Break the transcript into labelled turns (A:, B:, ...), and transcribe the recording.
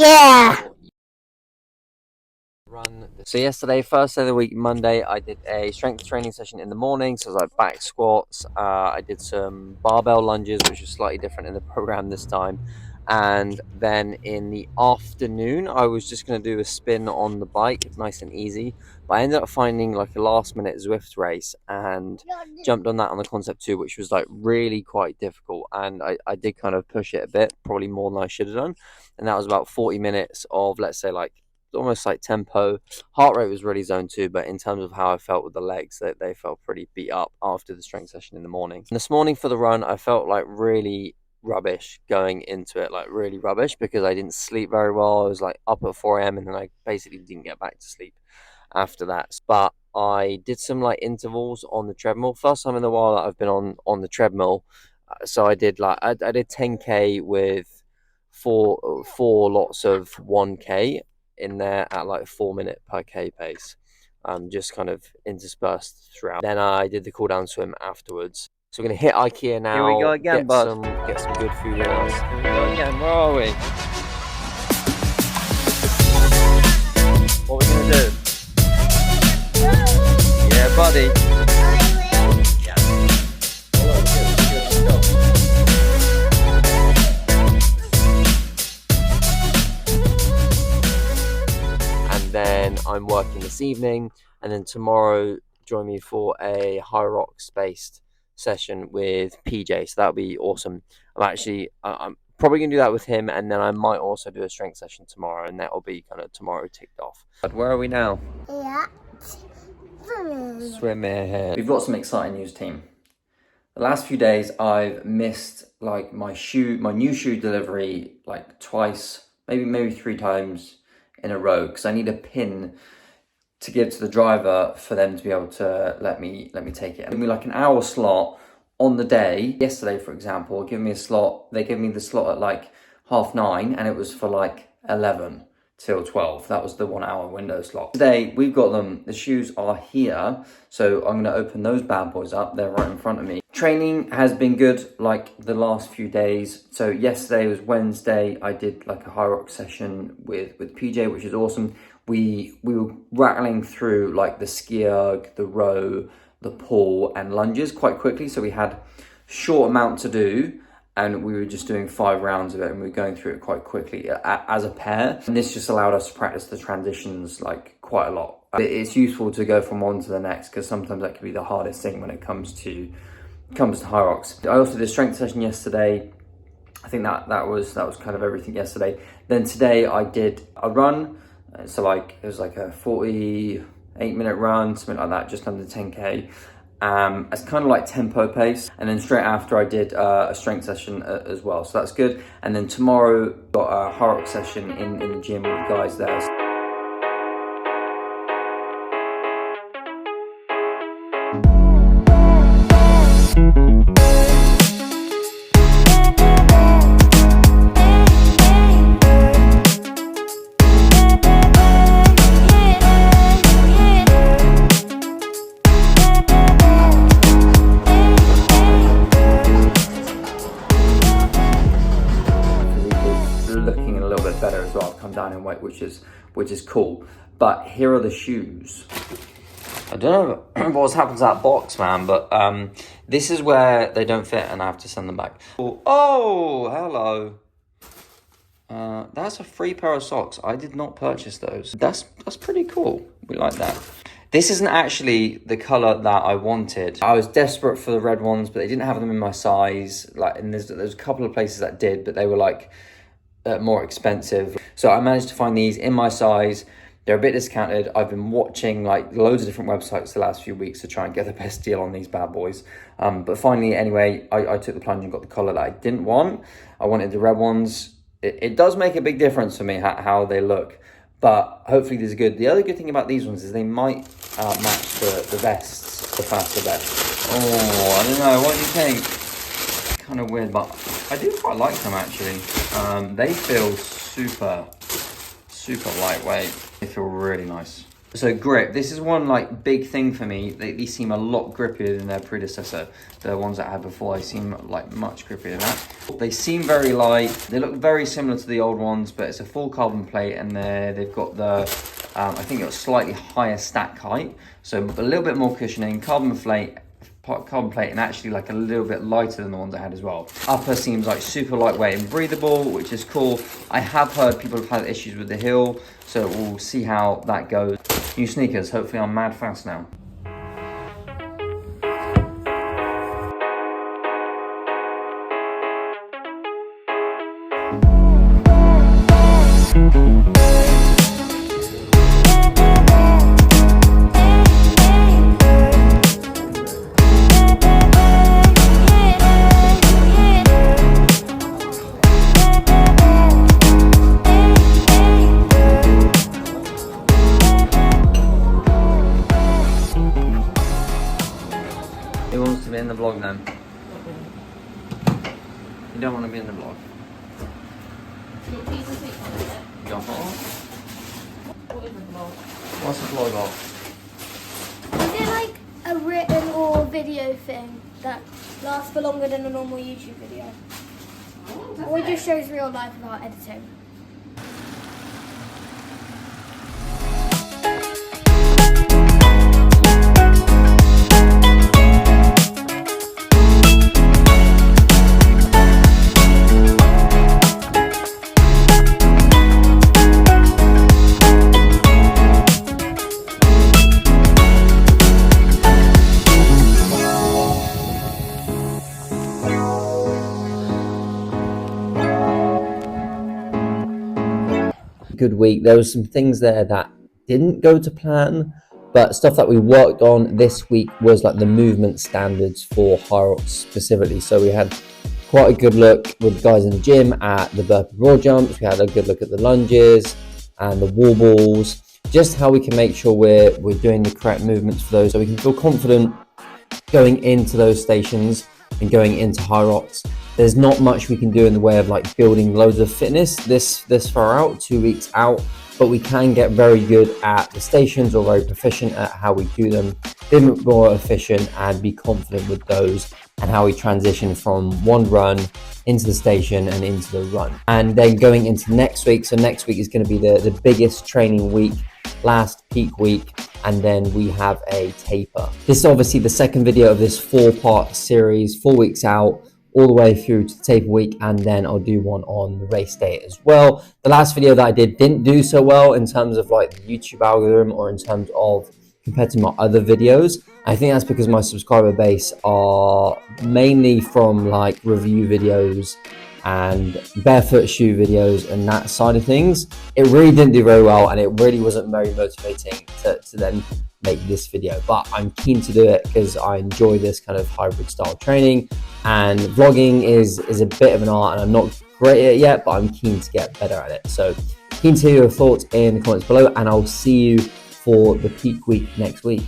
A: Yeah.
B: Run. So yesterday, first day of the week, Monday, I did a strength training session in the morning. So it was like back squats. I did some barbell lunges, which was slightly different in the program this time. And then in the afternoon, I was just going to do a spin on the bike, nice and easy. But I ended up finding like a last minute Zwift race and jumped on that on the Concept 2, which was like really quite difficult. And I did kind of push it a bit, probably more than I should have done. And that was about 40 minutes of, let's say, like almost like tempo. Heart rate was really zone 2, but in terms of how I felt with the legs, they felt pretty beat up after the strength session in the morning. And this morning for the run, I felt like really rubbish going into it, like really rubbish, because I didn't sleep very well. I was like up at 4 a.m. and then I basically didn't get back to sleep after that. But I did some like intervals on the treadmill. First time in a while that I've been on the treadmill. So I did like I did 10k with four lots of 1k in there at like 4 minute per k pace, just kind of interspersed throughout. Then I did the cool down swim afterwards. So we're gonna hit IKEA now.
C: Here we go again, bud.
B: Get some good food in us. Here we go again. Where are we? What are we gonna do? Yeah, buddy. Then I'm working this evening, and then tomorrow join me for a Hyrox based session with PJ, so that'll be awesome. I'm probably gonna do that with him, and then I might also do a strength session tomorrow, and that'll be kind of tomorrow ticked off. But where are we now?
A: Yeah.
B: Swimming.
C: We've got some exciting news, team. The last few days I've missed like my new shoe delivery like twice, maybe 3 times in a row, because I need a pin to give to the driver for them to be able to let me take it. Give me like an hour slot on the day. Yesterday, for example, give me a slot. They gave me the slot at like 9:30, and it was for like 11 till 12. That was the 1 hour window slot. Today we've got them. The shoes are here, so I'm gonna open those bad boys up. They're right in front of me. Training has been good like the last few days. So yesterday was Wednesday. I did like a Hyrox session with PJ, which is awesome. We were rattling through like the ski erg, the row, the pull and lunges quite quickly. So we had short amount to do, and we were just doing 5 rounds of it, and we were going through it quite quickly as a pair. And this just allowed us to practice the transitions like quite a lot. It's useful to go from one to the next, because sometimes that can be the hardest thing when it comes to Hyrox. I also did a strength session yesterday. I think that was kind of everything yesterday. Then today I did a run. So like it was like a 48-minute run, something like that, just under 10k. It's kind of like tempo pace, and then straight after I did a strength session as well, so that's good. And then tomorrow got a Hyrox session in the gym with the guys there. Looking a little bit better as well. I've come down in weight, which is cool. But here are the shoes.
B: I don't know what's happened to that box, man, but this is where they don't fit and I have to send them back. Oh, hello. That's a free pair of socks. I did not purchase those. That's pretty cool. We like that. This isn't actually the color that I wanted. I was desperate for the red ones, but they didn't have them in my size. Like, and there's a couple of places that did, but they were like more expensive. So I managed to find these in my size. They're a bit discounted. I've been watching like loads of different websites the last few weeks to try and get the best deal on these bad boys. But finally, anyway, I took the plunge and got the color that I didn't want. I wanted the red ones. It does make a big difference for me how they look, but hopefully these are good. The other good thing about these ones is they might match the vests, the faster vests. Oh, I don't know. What do you think? Kind of weird, but I do quite like them actually. They feel super lightweight. They feel really nice.
C: So grip, this is one like big thing for me. These seem a lot grippier than their predecessor. The ones that I had before, they seem like much grippier than that. They seem very light. They look very similar to the old ones, but it's a full carbon plate, and they've got the, I think it was slightly higher stack height. So a little bit more cushioning, carbon plate, and actually like a little bit lighter than the ones I had as well. Upper seems like super lightweight and breathable, which is cool. I have heard people have had issues with the heel, so we'll see how that goes. New sneakers, hopefully I'm mad fast now. Who wants to be in the vlog then? You don't want to be in the vlog? Go for it.
A: What is a vlog?
C: What's a vlog of?
D: Is it like a written or video thing that lasts for longer than a normal YouTube video? Or it just shows real life without editing?
B: Good week. There was some things there that didn't go to plan, but stuff that we worked on this week was like the movement standards for Hyrox specifically. So we had quite a good look with the guys in the gym at the burpee broad jumps. We had a good look at the lunges and the wall balls, just how we can make sure we're doing the correct movements for those, so we can feel confident going into those stations and going into Hyrox. There's not much we can do in the way of like building loads of fitness this far out, 2 weeks out, but we can get very good at the stations, or very proficient at how we do them, be more efficient and be confident with those, and how we transition from one run into the station and into the run. And then going into next week, so next week is going to be the biggest training week, last peak week, and then we have a taper. This is obviously the second video of this 4-part series, 4 weeks out, all the way through to the taper week, and then I'll do one on the race day as well. The last video that I did didn't do so well in terms of like the YouTube algorithm, or in terms of compared to my other videos. I think that's because my subscriber base are mainly from like review videos and barefoot shoe videos and that side of things. It really didn't do very well, and it really wasn't very motivating to then make this video, but I'm keen to do it because I enjoy this kind of hybrid style training, and vlogging is a bit of an art, and I'm not great at it yet, but I'm keen to get better at it. So keen to hear your thoughts in the comments below, and I'll see you for the peak week next week.